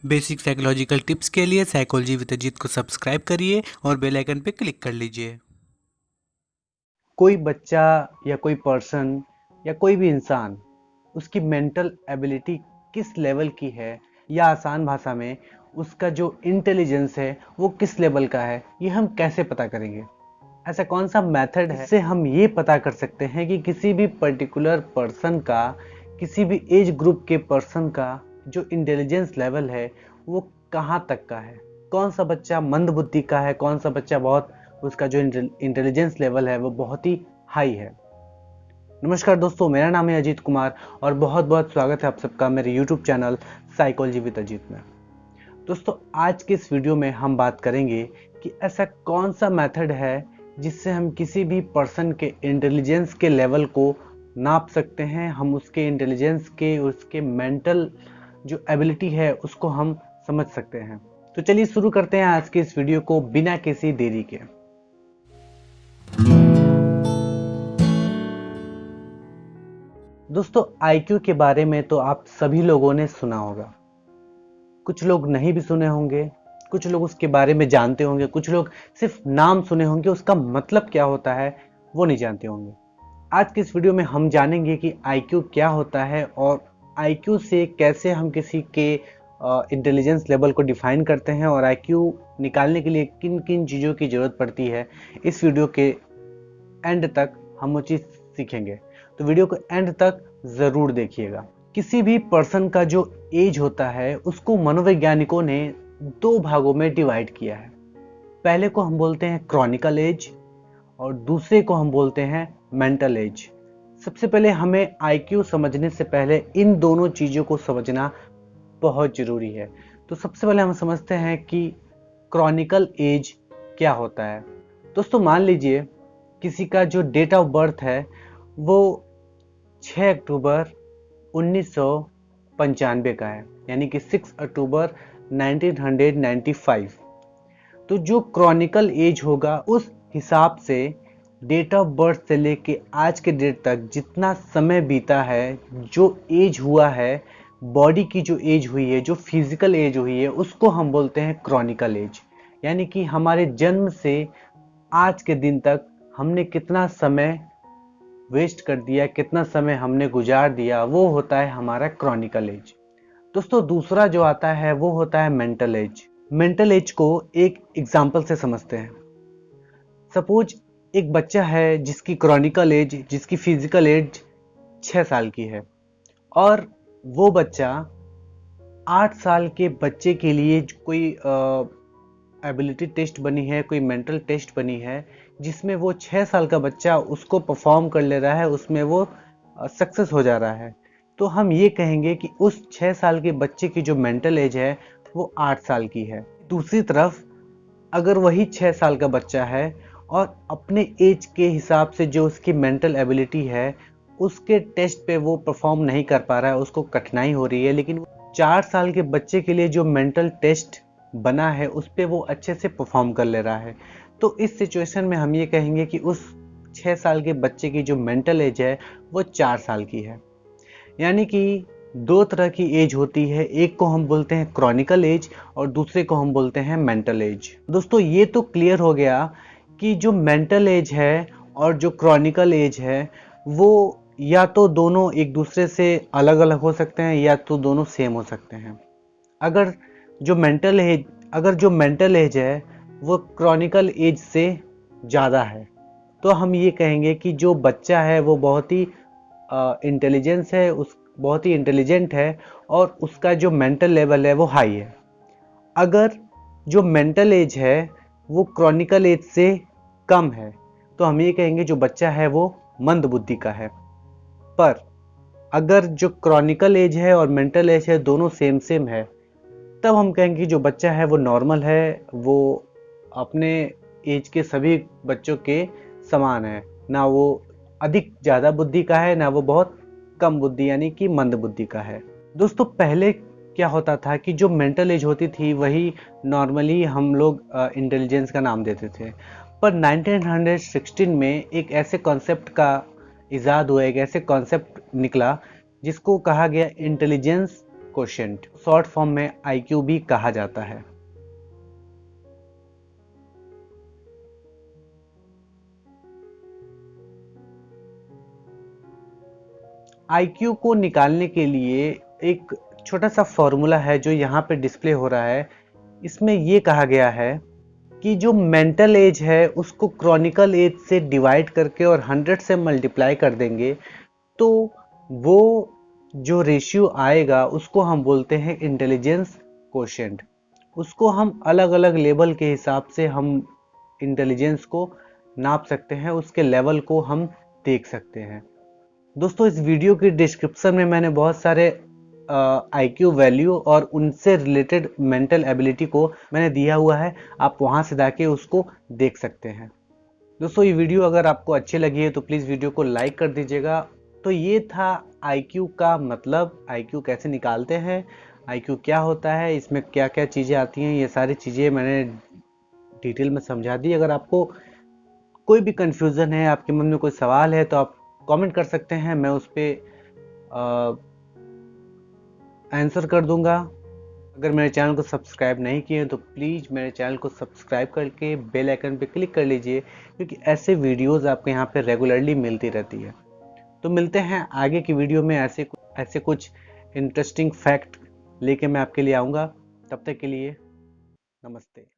Basic psychological tips के लिए psychology with Ajit को सब्सक्राइब करिए और बेल आइकन पे क्लिक कर लीजिए। कोई बच्चा या कोई पर्सन या कोई भी इंसान, उसकी मेंटल एबिलिटी किस लेवल की है, या आसान भाषा में उसका जो इंटेलिजेंस है वो किस लेवल का है, ये हम कैसे पता करेंगे? ऐसा कौन सा मेथड है जिससे हम ये पता कर सकते हैं कि किसी भी पर्टिकुलर पर्सन का, किसी भी एज ग्रुप के पर्सन का जो इंटेलिजेंस लेवल है वो कहाँ तक का है? कौन सा बच्चा मंद बुद्धि का है, कौन सा बच्चा बहुत, उसका जो इंटेलिजेंस लेवल है वो बहुत ही हाई है। नमस्कार दोस्तों, मेरा नाम है अजीत कुमार और बहुत बहुत स्वागत है आप सबका मेरे YouTube channel psychology with Ajit में। दोस्तों, आज के इस वीडियो में हम बात करेंगे कि ऐसा कौन सा मेथड है जिससे हम किसी भी पर्सन के इंटेलिजेंस के लेवल को नाप सकते हैं, हम उसके इंटेलिजेंस के, उसके मेंटल जो एबिलिटी है उसको हम समझ सकते हैं। तो चलिए शुरू करते हैं आज के इस वीडियो को बिना किसी देरी के। दोस्तों, आईक्यू के बारे में तो आप सभी लोगों ने सुना होगा, कुछ लोग नहीं भी सुने होंगे, कुछ लोग उसके बारे में जानते होंगे, कुछ लोग सिर्फ नाम सुने होंगे, उसका मतलब क्या होता है वो नहीं जानते होंगे। आज की इस वीडियो में हम जानेंगे कि आईक्यू क्या होता है और आईक्यू से कैसे हम किसी के इंटेलिजेंस लेवल को डिफाइन करते हैं और आईक्यू निकालने के लिए किन किन चीज़ों की ज़रूरत पड़ती है। इस वीडियो के एंड तक हम वो चीज़ सीखेंगे, तो वीडियो को एंड तक ज़रूर देखिएगा। किसी भी पर्सन का जो एज होता है उसको मनोवैज्ञानिकों ने दो भागों में डिवाइड किया है। पहले को हम बोलते हैं क्रॉनिकल एज और दूसरे को हम बोलते हैं मेंटल एज। सबसे पहले हमें आईक्यू समझने से पहले इन दोनों चीज़ों को समझना बहुत ज़रूरी है। तो सबसे पहले हम समझते हैं कि क्रॉनिकल एज क्या होता है। दोस्तों, मान लीजिए किसी का जो डेट ऑफ बर्थ है वो 6 अक्टूबर 1995 का है, यानी कि 6 अक्टूबर 1995। तो जो क्रॉनिकल एज होगा उस हिसाब से डेट ऑफ बर्थ से लेके आज के डेट तक जितना समय बीता है, जो एज हुआ है, बॉडी की जो एज हुई है, जो फिजिकल एज हुई है, उसको हम बोलते हैं क्रॉनिकल एज। यानी कि हमारे जन्म से आज के दिन तक हमने कितना समय वेस्ट कर दिया, कितना समय हमने गुजार दिया, वो होता है हमारा क्रॉनिकल एज। दोस्तों, दूसरा जो आता है वो होता है मेंटल एज। मेंटल एज को एक एग्जाम्पल से समझते हैं। सपोज एक बच्चा है जिसकी क्रॉनिकल एज, जिसकी फिजिकल एज 6 साल की है और वो बच्चा 8 साल के बच्चे के लिए कोई एबिलिटी टेस्ट बनी है, कोई मेंटल टेस्ट बनी है जिसमें वो 6 साल का बच्चा उसको परफॉर्म कर ले रहा है, उसमें वो सक्सेस हो जा रहा है। तो हम ये कहेंगे कि उस 6 साल के बच्चे की जो मेंटल एज है वो 8 साल की है। दूसरी तरफ अगर वही 6 साल का बच्चा है और अपने एज के हिसाब से जो उसकी मेंटल एबिलिटी है उसके टेस्ट पे वो परफॉर्म नहीं कर पा रहा है, उसको कठिनाई हो रही है, लेकिन 4 साल के बच्चे के लिए जो मेंटल टेस्ट बना है उस पे वो अच्छे से परफॉर्म कर ले रहा है। तो इस सिचुएशन में हम ये कहेंगे कि उस 6 साल के बच्चे की जो मेंटल एज है वो 4 साल की है। यानी कि दो तरह की एज होती है, एक को हम बोलते हैं क्रॉनिकल एज और दूसरे को हम बोलते हैं मेंटल एज। दोस्तों, ये तो क्लियर हो गया कि जो मेंटल एज है और जो क्रॉनिकल एज है वो या तो दोनों एक दूसरे से अलग अलग हो सकते हैं या तो दोनों सेम हो सकते हैं। अगर जो मेंटल एज है वो क्रॉनिकल एज से ज़्यादा है तो हम ये कहेंगे कि जो बच्चा है वो बहुत ही इंटेलिजेंस है, उस बहुत ही इंटेलिजेंट है और उसका जो मेंटल लेवल है वो हाई है। अगर जो मेंटल एज है वो क्रॉनिकल एज से कम है तो हम ये कहेंगे जो बच्चा है वो मंद बुद्धि का है। पर अगर जो क्रॉनिकल एज है और मेंटल एज है दोनों सेम सेम है तब हम कहेंगे जो बच्चा है वो नॉर्मल है, वो अपने एज के सभी बच्चों के समान है, ना वो अधिक ज़्यादा बुद्धि का है ना वो बहुत कम बुद्धि यानी कि मंद बुद्धि का है। दोस्तों, पहले क्या होता था कि जो मेंटल एज होती थी वही नॉर्मली हम लोग इंटेलिजेंस का नाम देते थे, पर 1916 में एक ऐसे कॉन्सेप्ट का इजाद हुआ, एक ऐसे कॉन्सेप्ट निकला जिसको कहा गया इंटेलिजेंस क्वोशिएंट, शॉर्ट फॉर्म में IQ भी कहा जाता है। IQ को निकालने के लिए एक छोटा सा फॉर्मूला है जो यहाँ पे डिस्प्ले हो रहा है। इसमें ये कहा गया है कि जो मेंटल एज है उसको क्रॉनिकल एज से डिवाइड करके और 100 से मल्टीप्लाई कर देंगे तो वो जो रेशियो आएगा उसको हम बोलते हैं इंटेलिजेंस क्वोशिएंट। उसको हम अलग अलग लेवल के हिसाब से हम इंटेलिजेंस को नाप सकते हैं, उसके लेवल को हम देख सकते हैं। दोस्तों, इस वीडियो के डिस्क्रिप्शन में मैंने बहुत सारे IQ वैल्यू और उनसे रिलेटेड मेंटल एबिलिटी को मैंने दिया हुआ है, आप वहां से जाके उसको देख सकते हैं। दोस्तों, ये वीडियो अगर आपको अच्छी लगी है तो प्लीज़ वीडियो को लाइक कर दीजिएगा। तो ये था IQ का मतलब, IQ कैसे निकालते हैं, IQ क्या होता है, इसमें क्या क्या चीज़ें आती हैं, ये सारी चीज़ें मैंने डिटेल में समझा दी। अगर आपको कोई भी कंफ्यूजन है, आपके मन में कोई सवाल है तो आप कमेंट कर सकते हैं, मैं उस पर आंसर कर दूंगा। अगर मेरे चैनल को सब्सक्राइब नहीं किए तो प्लीज़ मेरे चैनल को सब्सक्राइब करके बेल आइकन पे क्लिक कर लीजिए, क्योंकि ऐसे वीडियोस आपको यहाँ पे रेगुलरली मिलती रहती है। तो मिलते हैं आगे की वीडियो में, ऐसे कुछ इंटरेस्टिंग फैक्ट लेके मैं आपके लिए आऊँगा। तब तक के लिए नमस्ते।